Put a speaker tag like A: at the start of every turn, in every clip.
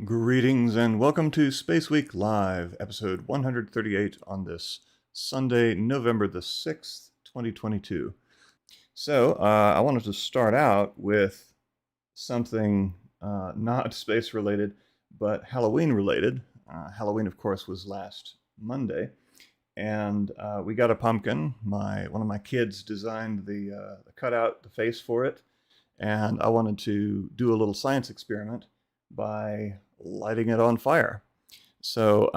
A: Greetings and welcome to SpaceWeek Live, episode 138 on this Sunday, November the 6th, 2022. So, I wanted to start out with something not space-related, but Halloween-related. Halloween, of course, was last Monday, and we got a pumpkin. One of my kids designed the cutout, the face for it, and I wanted to do a little science experiment by lighting it on fire. So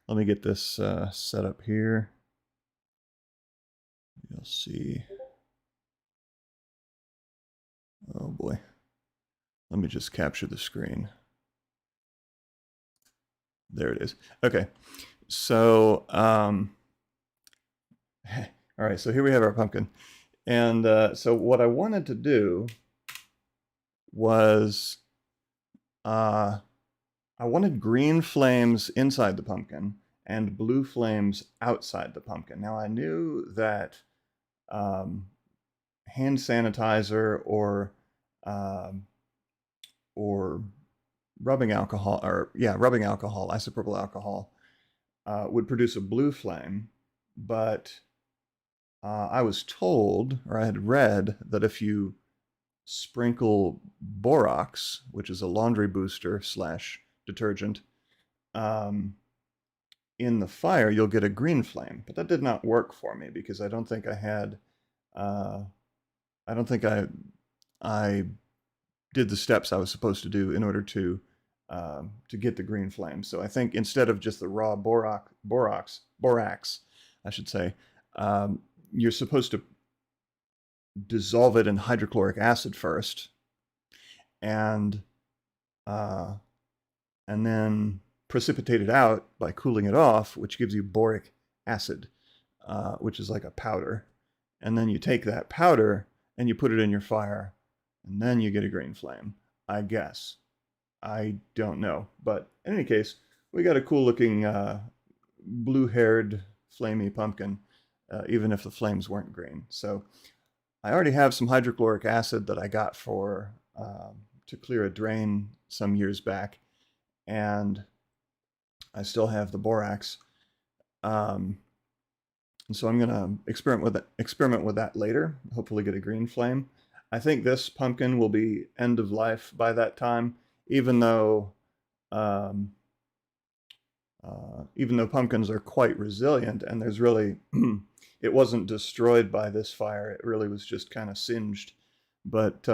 A: let me get this set up here. You'll see. Oh boy. Let me just capture the screen. There it is. Okay. So, all right, so here we have our pumpkin. And so what I wanted to do was I wanted green flames inside the pumpkin and blue flames outside the pumpkin. Now I knew that hand sanitizer or rubbing alcohol, isopropyl alcohol, would produce a blue flame, but I was told, or I had read, that if you sprinkle borax, which is a laundry booster / detergent, in the fire, you'll get a green flame. But that did not work for me because I don't think I had, I did the steps I was supposed to do in order to get the green flame. So I think instead of just the raw borax, I should say, you're supposed to dissolve it in hydrochloric acid first, and then precipitate it out by cooling it off, which gives you boric acid, which is like a powder. And then you take that powder and you put it in your fire, and then you get a green flame, I guess. I don't know. But in any case, we got a cool looking blue-haired flamey pumpkin, even if the flames weren't green. So I already have some hydrochloric acid that I got for to clear a drain some years back, and I still have the borax. And so I'm going to experiment with that later, hopefully get a green flame. I think this pumpkin will be end of life by that time, even though pumpkins are quite resilient, and there's really it wasn't destroyed by this fire. It really was just kind of singed, but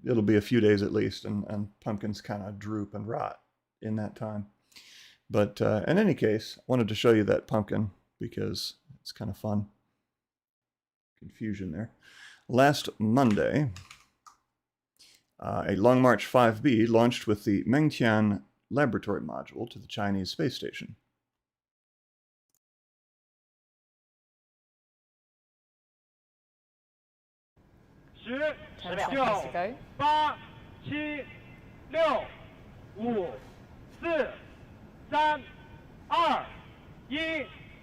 A: it'll be a few days at least, and pumpkins kind of droop and rot in that time. But in any case, I wanted to show you that pumpkin because it's kind of fun. Confusion there. Last Monday, a Long March 5B launched with the Mengtian laboratory module to the Chinese space station.
B: 10 seconds to go. 8、7、6、5、4、3、2、1，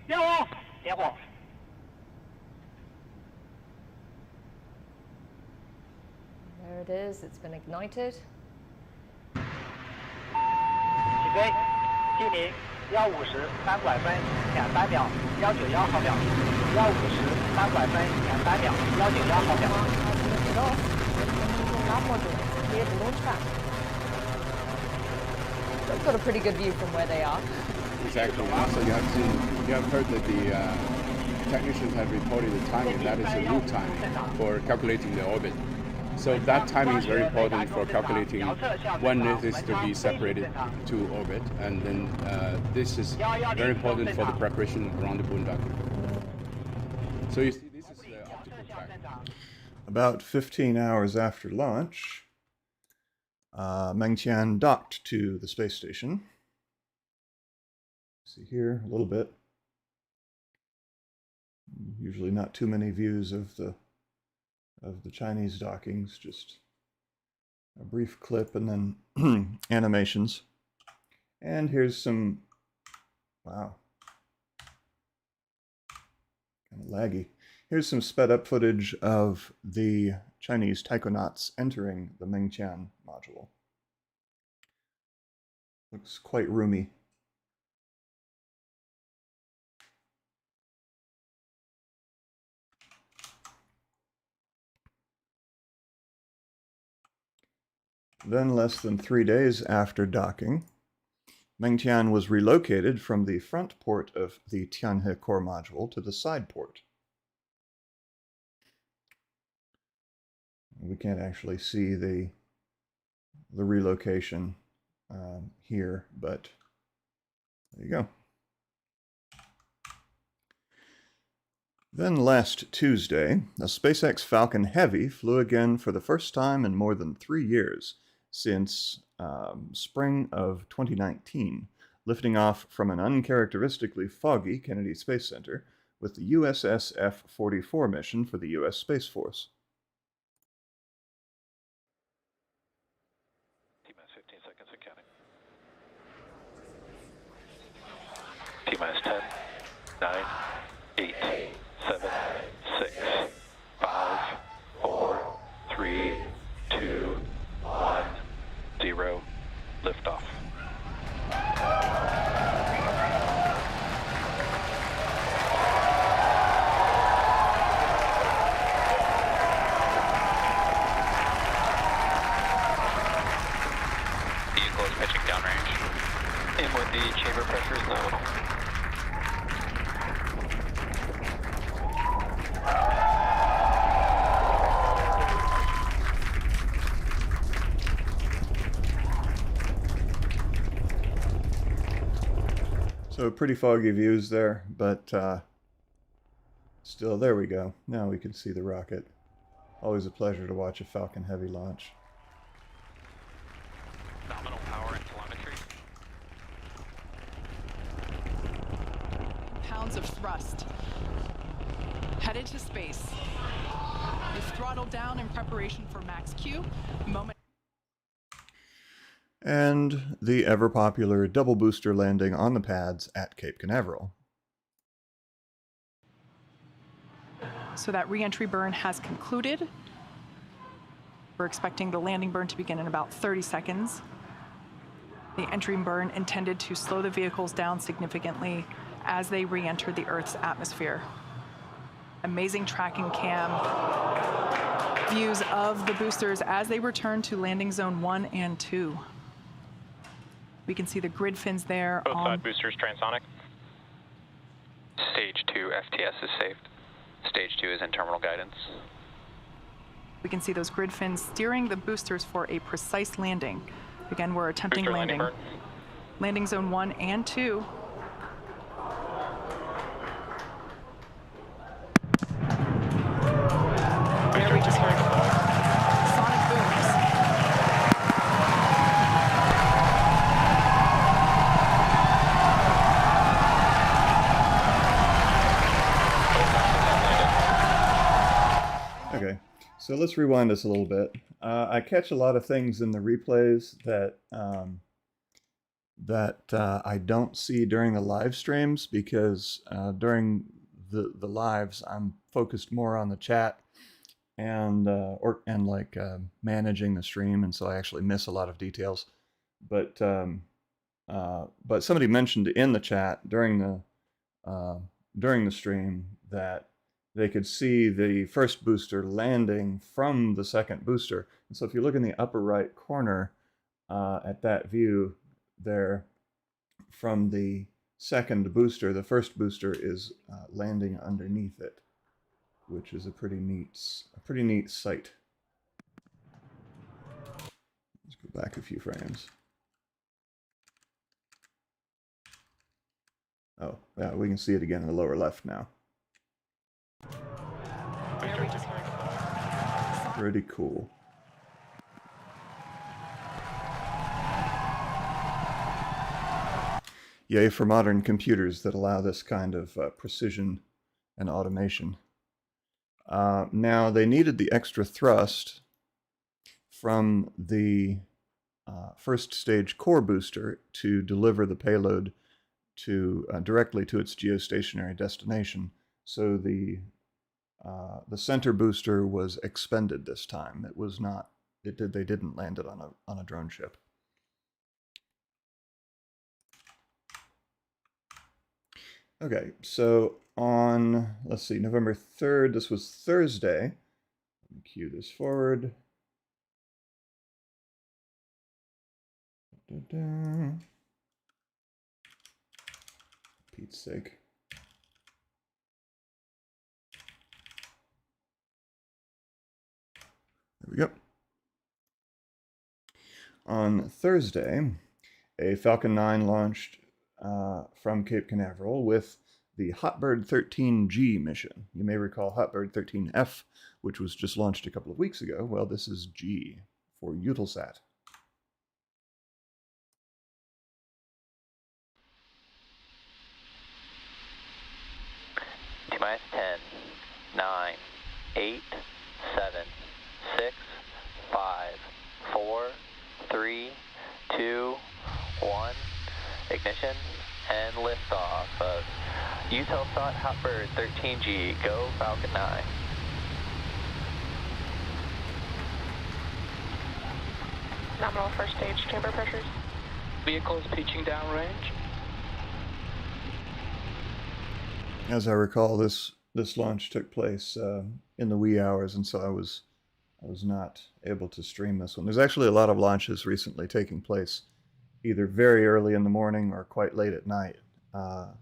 B: 点火！点火！ There it is. It's been ignited. 起飞，地名1503拐分2.3秒，191毫秒，150 3拐分2.3秒，191毫秒。It off with the moving lab module. Clear the launch pad. We've got a pretty good view from where they are.
C: Exactly. Also, you have heard that the technicians have reported the timing. That is the root time for calculating the orbit. So that timing is very important for calculating when it is to be separated to orbit, and then this is very important for the preparation around the boondocking. So you see, this is the optical track.
A: About 15 hours after launch, Mengtian docked to the space station. See here a little bit. Usually not too many views of the Chinese dockings, just a brief clip and then animations. And here's some Wow. Kind of laggy. Here's some sped up footage of the Chinese taikonauts entering the Mengtian module. Looks quite roomy. Then, less than 3 days after docking, Mengtian was relocated from the front port of the Tianhe core module to the side port. We can't actually see the relocation here, but there you go. Then last Tuesday, a SpaceX Falcon Heavy flew again for the first time in more than 3 years, since spring of 2019, lifting off from an uncharacteristically foggy Kennedy Space Center with the USS F-44 mission for the U.S. Space Force.
D: T-minus 15 seconds and counting. T-minus 10, 9, 8, 7, 6, 5, 4, 3, 2, 1, 0, liftoff. Vehicle is pitching downrange. In with the chamber pressure is nominal.
A: So pretty foggy views there, but still, there we go. Now we can see the rocket. Always a pleasure to watch a Falcon Heavy launch.
D: Nominal power and telemetry.
E: Pounds of thrust. Headed to space. You've throttled down in preparation for max Q. Moment.
A: And the ever-popular double booster landing on the pads at Cape Canaveral.
E: So that re-entry burn has concluded. We're expecting the landing burn to begin in about 30 seconds. The entry burn intended to slow the vehicles down significantly as they re-enter the Earth's atmosphere. Amazing tracking cam views of the boosters as they return to landing zone 1 and 2. We can see the grid fins there.
D: Both side boosters transonic. Stage 2 FTS is saved. Stage 2 is in terminal guidance.
E: We can see those grid fins steering the boosters for a precise landing. Again, we're attempting
D: Booster
E: landing. Landing zone 1 and 2. There we just heard sonic booms.
A: Okay, so let's rewind this a little bit. I catch a lot of things in the replays that I don't see during the live streams because during the lives I'm focused more on the chat and managing the stream, and so I actually miss a lot of details. But somebody mentioned in the chat during the stream that they could see the first booster landing from the second booster. And so if you look in the upper right corner at that view there from the second booster, the first booster is landing underneath it, which is a pretty neat sight. Let's go back a few frames. Oh, yeah, we can see it again in the lower left now. Pretty cool. Yay for modern computers that allow this kind of precision and automation. Now, they needed the extra thrust from the first stage core booster to deliver the payload to directly to its geostationary destination. So the center booster was expended this time. It was not. They didn't land it on a drone ship. Okay, so on, let's see, November 3rd, this was Thursday. Let me cue this forward. Pete's sake. There we go. On Thursday, a Falcon 9 launched from Cape Canaveral with the Hotbird 13G mission. You may recall Hotbird 13F, which was just launched a couple of weeks ago. Well, this is G for Eutelsat.
D: T-minus 10, 9, 8, 7, 6, 5, 4, 3, 2, 1. Ignition and liftoff of Eutelsat Hotbird 13G. Go Falcon 9.
E: Nominal first stage chamber pressures.
D: Vehicles pitching downrange.
A: As I recall, this launch took place in the wee hours, and so I was not able to stream this one. There's actually a lot of launches recently taking place either very early in the morning or quite late at night, so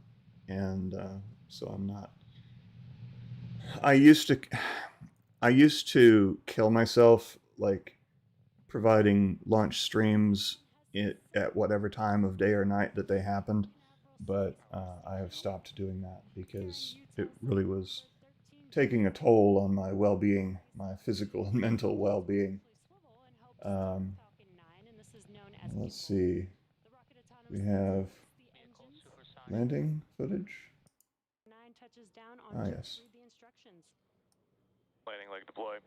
A: I'm not. I used to kill myself like providing launch streams at whatever time of day or night that they happened, but I have stopped doing that because it really was taking a toll on my well-being, my physical and mental well-being. Let's see. We have landing footage. Ah, yes.
D: Landing leg deployed.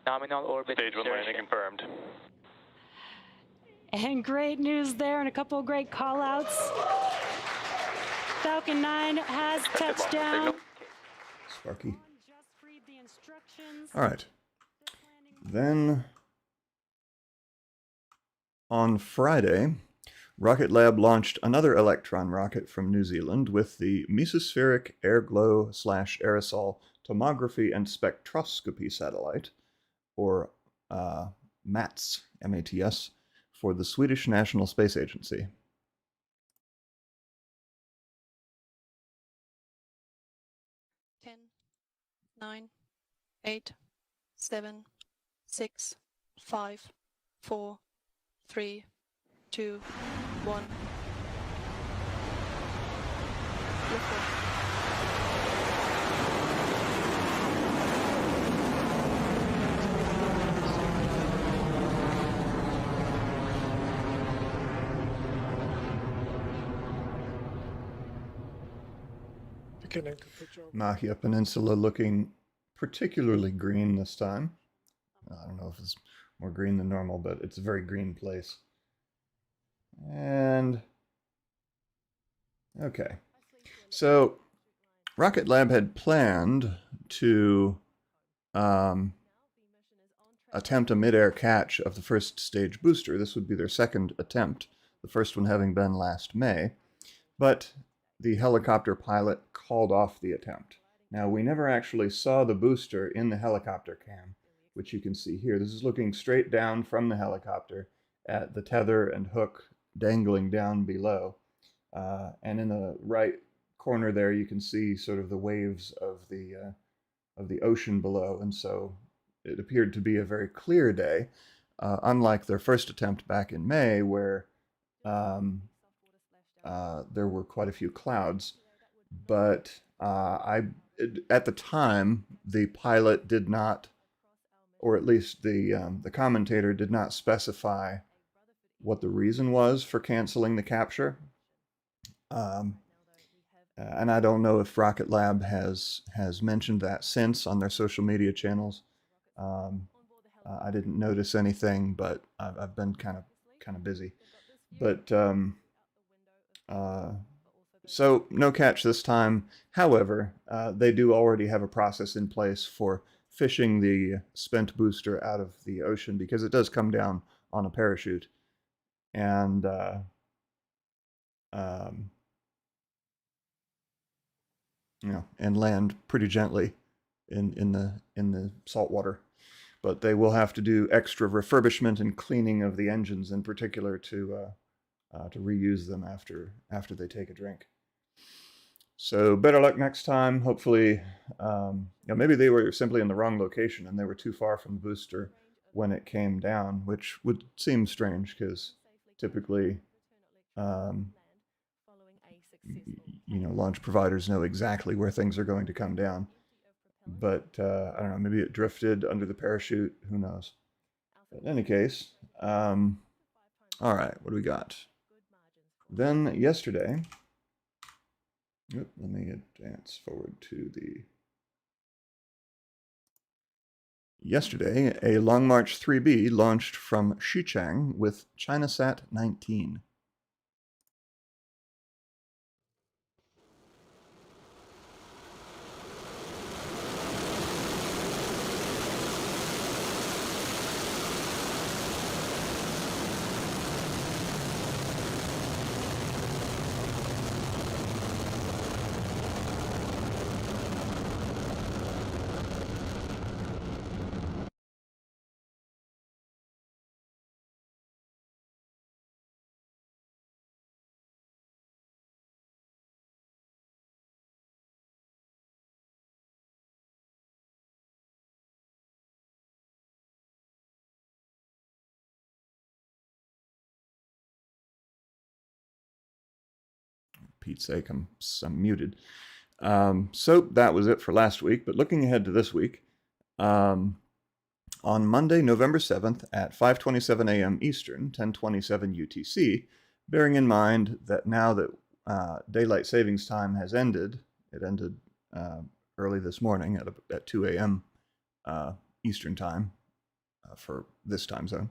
D: Nominal orbit. Stage 1 landing confirmed.
F: And great news there, and a couple of great call-outs. Falcon 9 has touched down.
A: Sparky. All right. Then on Friday, Rocket Lab launched another Electron rocket from New Zealand with the Mesospheric Airglow/Aerosol Tomography and Spectroscopy Satellite, or MATS, M-A-T-S, for the Swedish National Space Agency.
G: Ten, 9, 8, 7, 6, 5, 4, 3, 2, 1. Liftoff.
A: Mahia Peninsula looking particularly green this time. I don't know if it's more green than normal, but it's a very green place. And okay, so Rocket Lab had planned to attempt a mid-air catch of the first stage booster. This would be their second attempt, the first one having been last May, but the helicopter pilot called off the attempt. Now, we never actually saw the booster in the helicopter cam, which you can see here. This is looking straight down from the helicopter at the tether and hook dangling down below. And in the right corner there, you can see sort of the waves of the ocean below. And so it appeared to be a very clear day, unlike their first attempt back in May, where there were quite a few clouds. But at the time, the pilot did not, or at least the commentator did not specify what the reason was for canceling the capture. And I don't know if Rocket Lab has mentioned that since on their social media channels. didn't notice anything, but I've been kind of busy. But so no catch this time. However, they do already have a process in place for fishing the spent booster out of the ocean, because it does come down on a parachute, and and land pretty gently in the salt water. But they will have to do extra refurbishment and cleaning of the engines in particular to reuse them after they take a drink. So better luck next time. Hopefully, maybe they were simply in the wrong location and they were too far from the booster when it came down, which would seem strange because typically, launch providers know exactly where things are going to come down. But I don't know, maybe it drifted under the parachute. Who knows? But in any case, all right, what do we got? Then yesterday, let me advance forward to the... Yesterday, a Long March 3B launched from Xichang with ChinaSat 19. Pete's sake, I'm muted. So that was it for last week. But looking ahead to this week, on Monday, November 7th at 5:27 a.m. Eastern, 10:27 UTC, bearing in mind that now that daylight savings time has ended, it ended early this morning at 2 a.m. Eastern time for this time zone.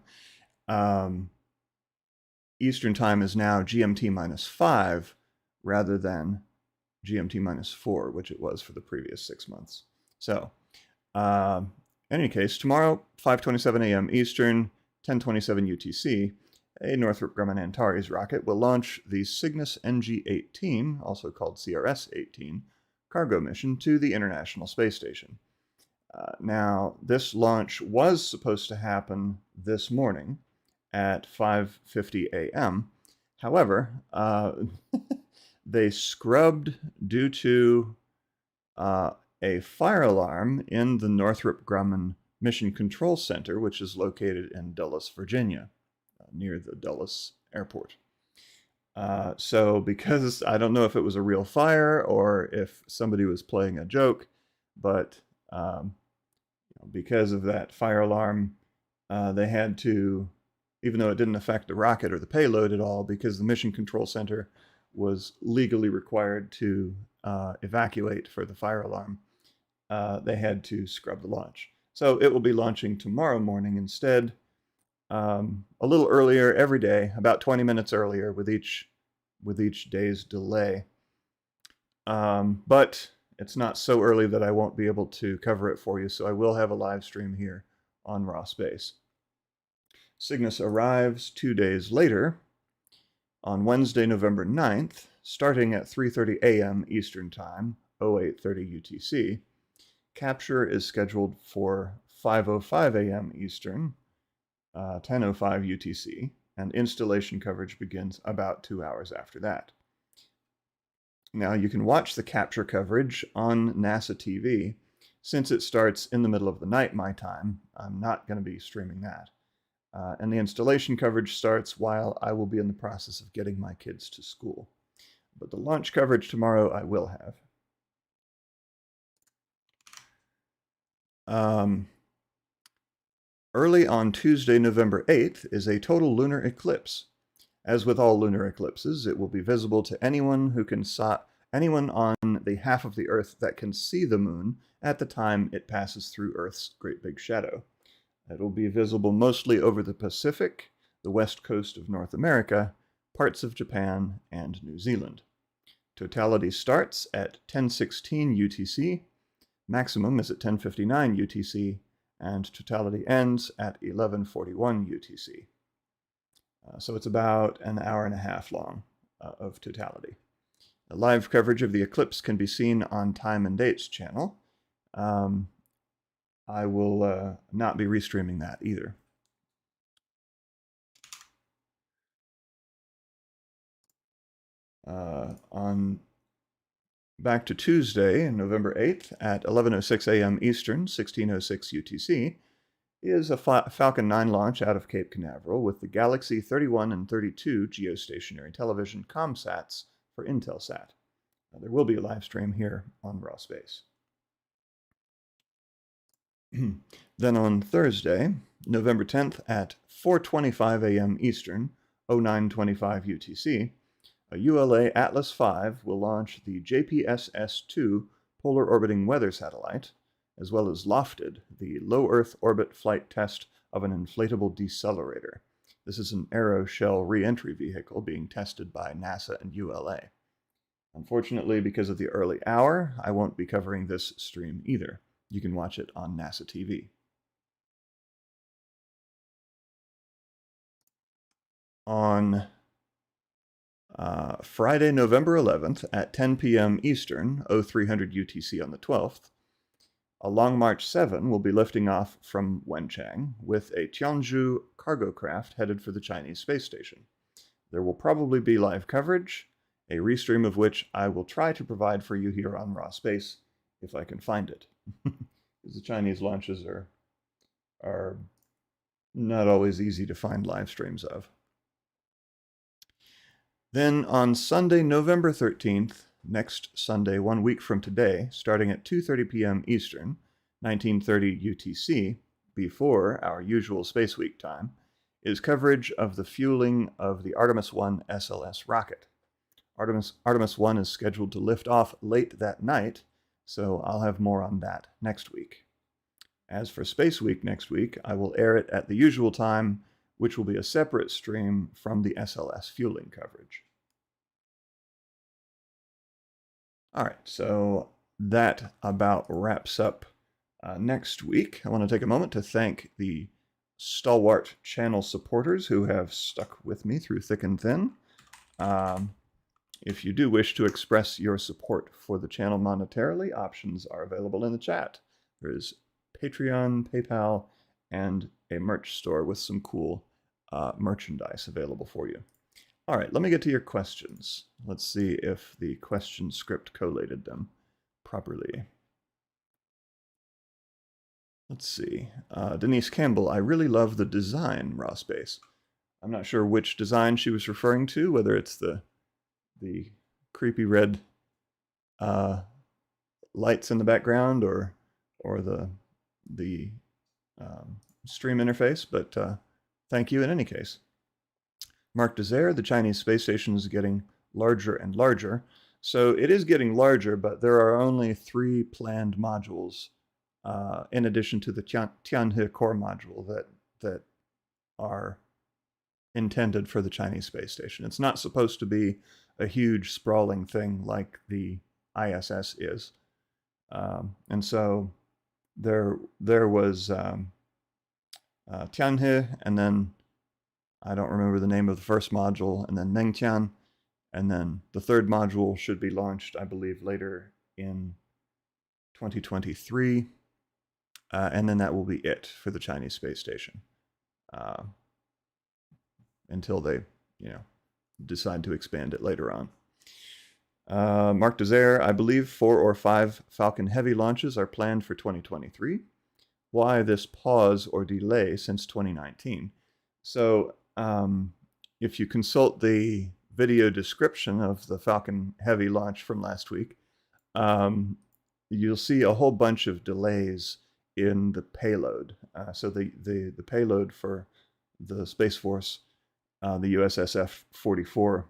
A: Eastern time is now GMT -5 rather than GMT -4, which it was for the previous 6 months. So, in any case, tomorrow, 5:27 a.m. Eastern, 10:27 UTC, a Northrop Grumman Antares rocket will launch the Cygnus NG-18, also called CRS-18, cargo mission to the International Space Station. Now, this launch was supposed to happen this morning at 5:50 a.m. However, they scrubbed due to a fire alarm in the Northrop Grumman Mission Control Center, which is located in Dulles, Virginia, near the Dulles Airport. So because I don't know if it was a real fire or if somebody was playing a joke, but because of that fire alarm, they had to, even though it didn't affect the rocket or the payload at all, because the Mission Control Center was legally required to evacuate for the fire alarm, they had to scrub the launch. So it will be launching tomorrow morning instead, a little earlier every day, about 20 minutes earlier with each day's delay. But it's not so early that I won't be able to cover it for you, so I will have a live stream here on Raw Space. Cygnus arrives 2 days later, on Wednesday, November 9th, starting at 3:30 a.m. Eastern Time, 08:30 UTC. Capture is scheduled for 5:05 a.m. Eastern, 10:05 UTC, and installation coverage begins about 2 hours after that. Now, you can watch the capture coverage on NASA TV. Since it starts in the middle of the night, my time, I'm not going to be streaming that. And the installation coverage starts while I will be in the process of getting my kids to school. But the launch coverage tomorrow I will have. Early on Tuesday, November 8th, is a total lunar eclipse. As with all lunar eclipses, it will be visible to anyone on the half of the Earth that can see the moon at the time it passes through Earth's Great Big Shadow. It'll be visible mostly over the Pacific, the west coast of North America, parts of Japan, and New Zealand. Totality starts at 10:16 UTC, maximum is at 10:59 UTC, and totality ends at 11:41 UTC. So it's about an hour and a half long of totality. The live coverage of the eclipse can be seen on Time and Date's channel. I will not be restreaming that either. Back to Tuesday, November 8th at 11:06 a.m. Eastern, 16:06 UTC, is a Falcon 9 launch out of Cape Canaveral with the Galaxy 31 and 32 geostationary television ComSats for Intelsat. There will be a live stream here on Raw Space. Then on Thursday, November 10th at 4:25 a.m. Eastern, 09:25 UTC, a ULA Atlas V will launch the JPSS-2 polar orbiting weather satellite, as well as Lofted, the low Earth orbit flight test of an inflatable decelerator. This is an aeroshell re-entry vehicle being tested by NASA and ULA. Unfortunately, because of the early hour, I won't be covering this stream either. You can watch it on NASA TV. On Friday, November 11th at 10 p.m. Eastern, 0300 UTC on the 12th, a Long March 7 will be lifting off from Wenchang with a Tianzhu cargo craft headed for the Chinese space station. There will probably be live coverage, a restream of which I will try to provide for you here on Raw Space if I can find it. Because the Chinese launches are not always easy to find live streams of. Then on Sunday, November 13th, next Sunday, 1 week from today, starting at 2:30 p.m. Eastern, 1930 UTC, before our usual SpaceWeek time, is coverage of the fueling of the Artemis 1 SLS rocket. Artemis 1 is scheduled to lift off late that night, so I'll have more on that next week. As for SpaceWeek next week, I will air it at the usual time, which will be a separate stream from the SLS fueling coverage. All right, so that about wraps up next week. I want to take a moment to thank the stalwart channel supporters who have stuck with me through thick and thin. If you do wish to express your support for the channel monetarily, options are available in the chat. There is Patreon, PayPal, and a merch store with some cool merchandise available for you. All right, let me get to your questions. Let's see if the question script collated them properly. Let's see. Denise Campbell, I really love the design, Raw Space. I'm not sure which design she was referring to, whether it's the creepy red lights in the background or the stream interface, but thank you in any case. Mark Desire, the Chinese space station is getting larger and larger. So it is getting larger, but there are only 3 planned modules in addition to the Tianhe core module that are intended for the Chinese space station. It's not supposed to be a huge sprawling thing like the ISS is. And so there was Tianhe, and then I don't remember the name of the first module, and then Mengtian, and then the third module should be launched, I believe, later in 2023, and then that will be it for the Chinese space station until they, decide to expand it later on. Mark Desire, I believe 4 or 5 Falcon Heavy launches are planned for 2023. Why this pause or delay since 2019? So if you consult the video description of the Falcon Heavy launch from last week, you'll see a whole bunch of delays in the payload. So the payload for the Space Force, the USS F-44,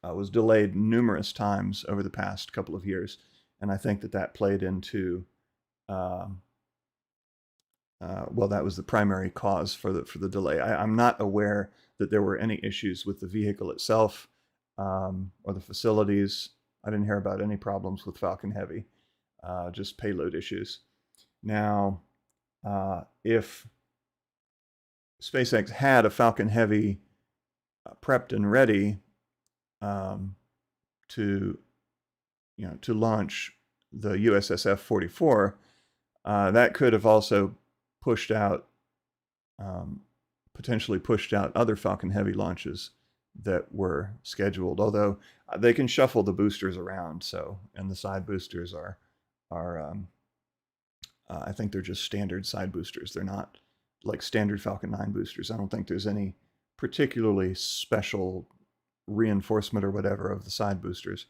A: was delayed numerous times over the past couple of years, and I think that played into well, that was the primary cause for the delay. I'm not aware that there were any issues with the vehicle itself or the facilities. I didn't hear about any problems with Falcon Heavy, just payload issues. Now, if SpaceX had a Falcon Heavy prepped and ready to launch the USSF 44, that could have also pushed out, potentially pushed out other Falcon Heavy launches that were scheduled. Although they can shuffle the boosters around, and the side boosters are I think they're just standard side boosters. They're not like standard Falcon 9 boosters. I don't think there's any particularly special reinforcement or whatever of the side boosters.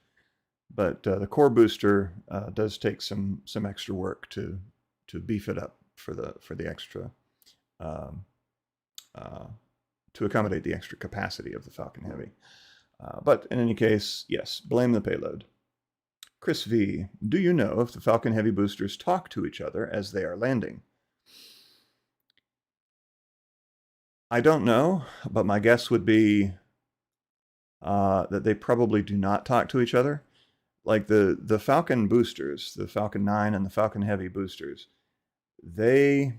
A: But the core booster does take some extra work to beef it up for the extra to accommodate the extra capacity of the Falcon Heavy. But in any case, yes, blame the payload. Chris V, do you know if the Falcon Heavy boosters talk to each other as they are landing? I don't know, but my guess would be that they probably do not talk to each other. Like the Falcon boosters, the Falcon 9 and the Falcon Heavy boosters, I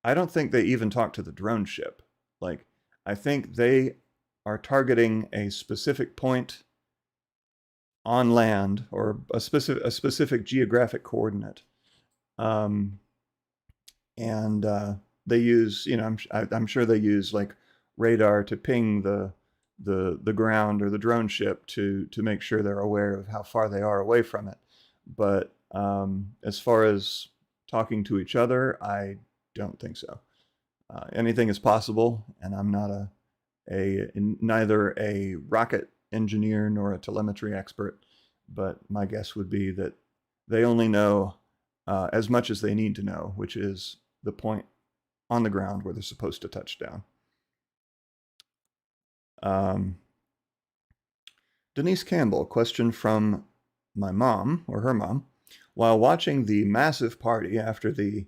A: don't think they even talk to the drone ship. Like, I think they are targeting a specific point on land or a specific geographic coordinate, and they use, I'm sure they use like radar to ping the ground or the drone ship to make sure they're aware of how far they are away from it. But as far as talking to each other, I don't think so. Anything is possible, and I'm not neither a rocket engineer nor a telemetry expert, but my guess would be that they only know as much as they need to know, which is the point on the ground where they're supposed to touch down. Denise Campbell, question from my mom, or her mom. While watching the massive party after the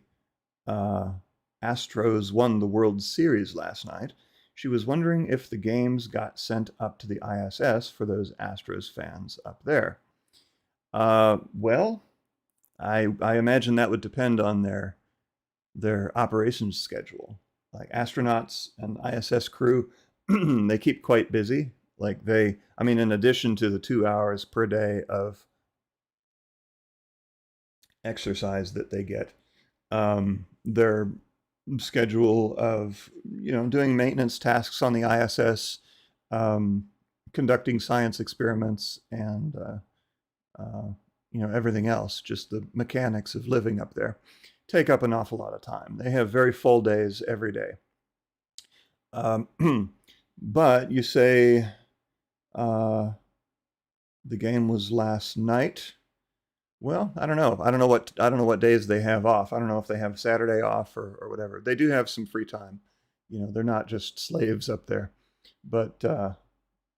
A: Astros won the World Series last night, she was wondering if the games got sent up to the ISS for those Astros fans up there. Well, I imagine that would depend on their operations schedule. Like astronauts and ISS crew, they keep quite busy. Like in addition to the 2 hours per day of exercise that they get, their schedule of doing maintenance tasks on the ISS, conducting science experiments, and everything else, just the mechanics of living up there, take up an awful lot of time. They have very full days every day. But you say the game was last night. Well, I don't know. I don't know what days they have off. I don't know if they have Saturday off or whatever. They do have some free time. They're not just slaves up there. But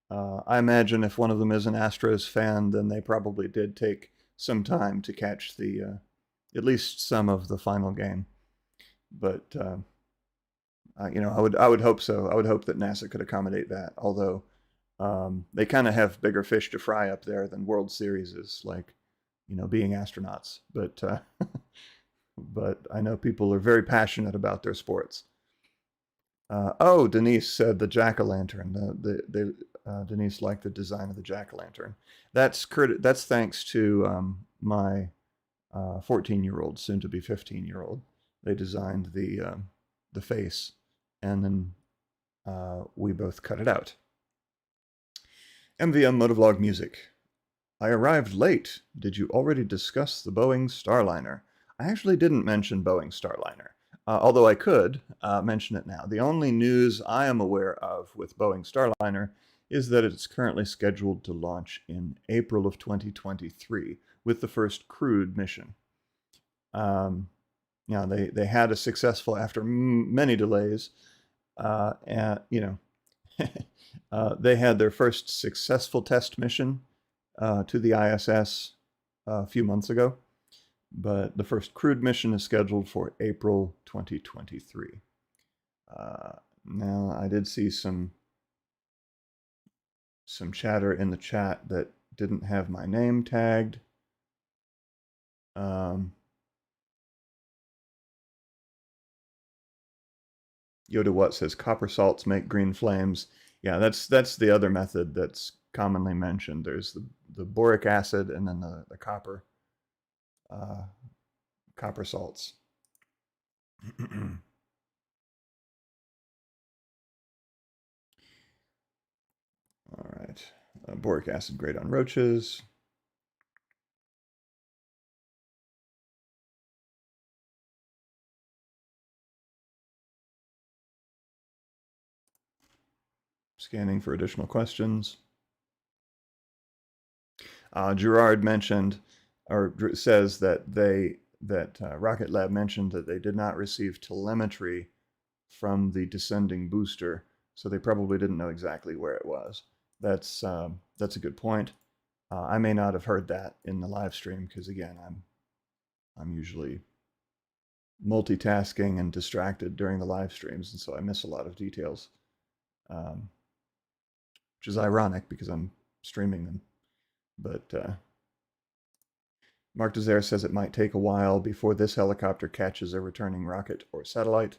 A: I imagine if one of them is an Astros fan, then they probably did take some time to catch at least some of the final game. But I would hope so. I would hope that NASA could accommodate that. Although they kind of have bigger fish to fry up there than World Series is, like being astronauts. But but I know people are very passionate about their sports. Denise said the jack-o'-lantern. Denise liked the design of the jack-o'-lantern. That's thanks to my 14-year-old, soon to be 15-year-old. They designed the face, and then we both cut it out. MVM Motovlog Music. I arrived late. Did you already discuss the Boeing Starliner? I actually didn't mention Boeing Starliner, although I could mention it now. The only news I am aware of with Boeing Starliner is that it's currently scheduled to launch in April of 2023 with the first crewed mission. They had a successful, after many delays, they had their first successful test mission to the ISS a few months ago. but the first crewed mission is scheduled for April 2023. Now, I did see some chatter in the chat that didn't have my name tagged. Yoda What says copper salts make green flames. Yeah, that's the other method that's commonly mentioned. There's the boric acid and then the copper salts. All right, boric acid great on roaches. Scanning for additional questions. Gerard mentioned, or says that Rocket Lab mentioned that they did not receive telemetry from the descending booster, so they probably didn't know exactly where it was. That's a good point. I may not have heard that in the live stream because again, I'm usually multitasking and distracted during the live streams, and so I miss a lot of details, which is ironic because I'm streaming them. But Mark Desire says it might take a while before this helicopter catches a returning rocket or satellite.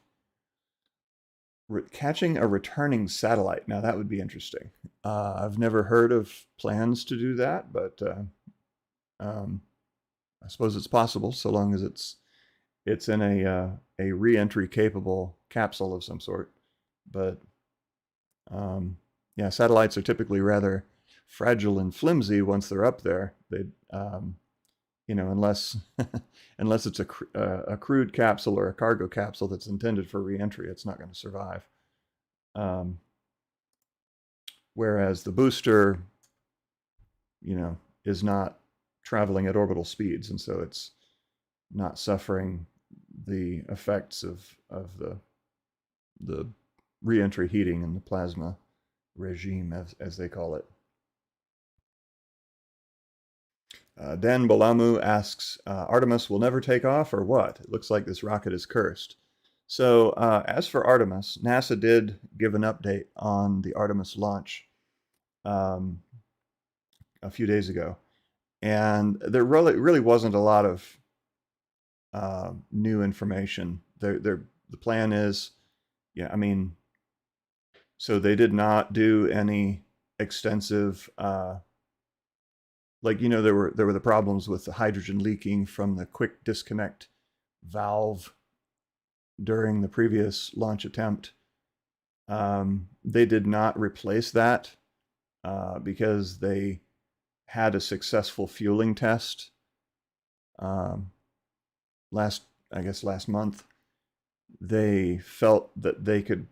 A: Catching a returning satellite. Now that would be interesting. I've never heard of plans to do that, but I suppose it's possible so long as it's in a re-entry capable capsule of some sort. But yeah, satellites are typically rather fragile and flimsy once they're up there. They unless unless it's a crewed capsule or a cargo capsule that's intended for re-entry, it's not going to survive. Whereas the booster, is not traveling at orbital speeds, and so it's not suffering the effects of the re-entry heating and the plasma regime, as they call it. Dan Balamu asks, Artemis will never take off or what? It looks like this rocket is cursed. So as for Artemis, NASA did give an update on the Artemis launch a few days ago. And there really wasn't a lot of new information. The plan is, so they did not do any extensive there were the problems with the hydrogen leaking from the quick disconnect valve during the previous launch attempt. They did not replace that because they had a successful fueling test last month. They felt that they could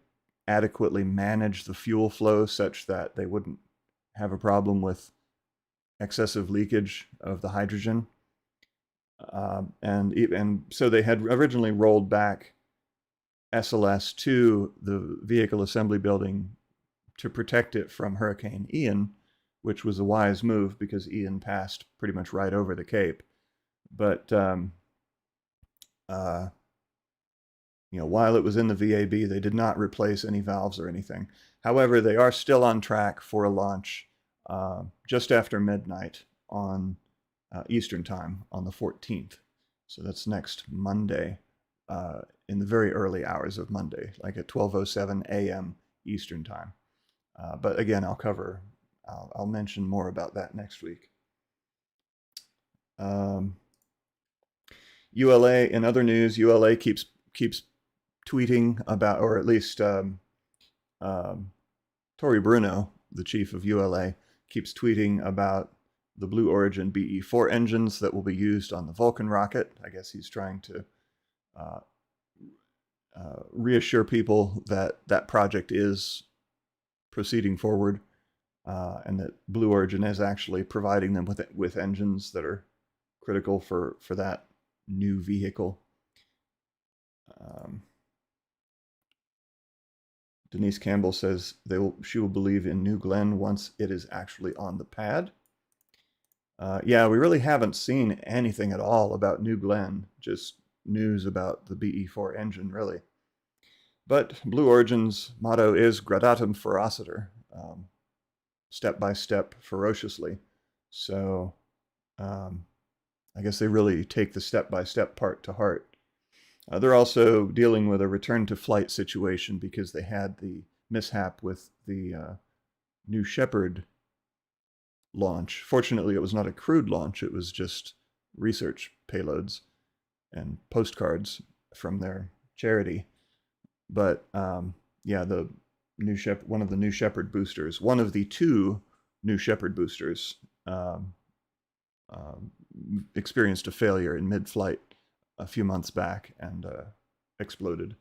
A: adequately manage the fuel flow such that they wouldn't have a problem with excessive leakage of the hydrogen. And so they had originally rolled back SLS to the vehicle assembly building to protect it from Hurricane Ian, which was a wise move because Ian passed pretty much right over the Cape. But while it was in the VAB, they did not replace any valves or anything. However, they are still on track for a launch just after midnight on Eastern time on the 14th. So that's next Monday, in the very early hours of Monday, like at 12:07 a.m. Eastern time. But again, I'll mention more about that next week. ULA, in other news, ULA keeps tweeting about, or at least Tori Bruno, the chief of ULA, keeps tweeting about the Blue Origin BE-4 engines that will be used on the Vulcan rocket. I guess he's trying to reassure people that that project is proceeding forward, and that Blue Origin is actually providing them with engines that are critical for that new vehicle. Denise Campbell says she will believe in New Glenn once it is actually on the pad. Yeah, we really haven't seen anything at all about New Glenn, just news about the BE-4 engine, really. But Blue Origin's motto is Gradatum Ferociter, step by step, ferociously. So I guess they really take the step-by-step part to heart. They're also dealing with a return to flight situation because they had the mishap with the New Shepard launch. Fortunately, it was not a crewed launch. It was just research payloads and postcards from their charity. But yeah, the one of the New Shepard boosters, one of the two New Shepard boosters, experienced a failure in mid-flight a few months back and exploded.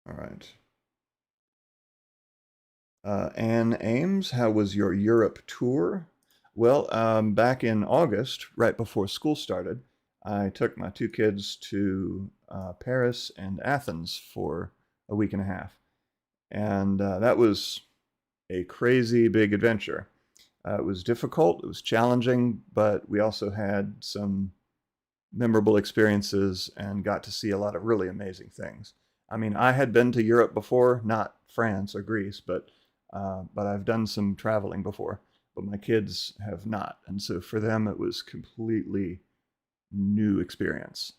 A: All right. Anne Ames, how was your Europe tour? Well, back in August, right before school started, I took my two kids to Paris and Athens for a week and a half. And that was a crazy big adventure. It was difficult, it was challenging, but we also had some memorable experiences and got to see a lot of really amazing things. I mean, I had been to Europe before, not France or Greece, but I've done some traveling before, but my kids have not. And so for them, it was completely new experience,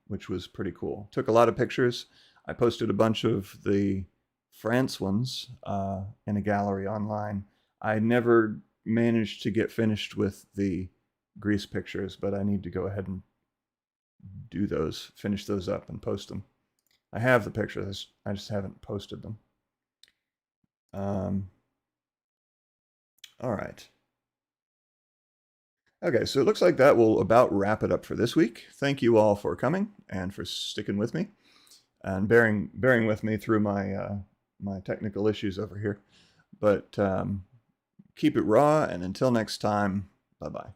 A: which was pretty cool. Took a lot of pictures. I posted a bunch of the France ones in a gallery online. I never managed to get finished with the Greece pictures, but I need to go ahead and do those, finish those up and post them. I have the pictures, I just haven't posted them. All right. Okay, so it looks like that will about wrap it up for this week. Thank you all for coming and for sticking with me and bearing with me through my my technical issues over here. But keep it raw, and until next time, bye-bye.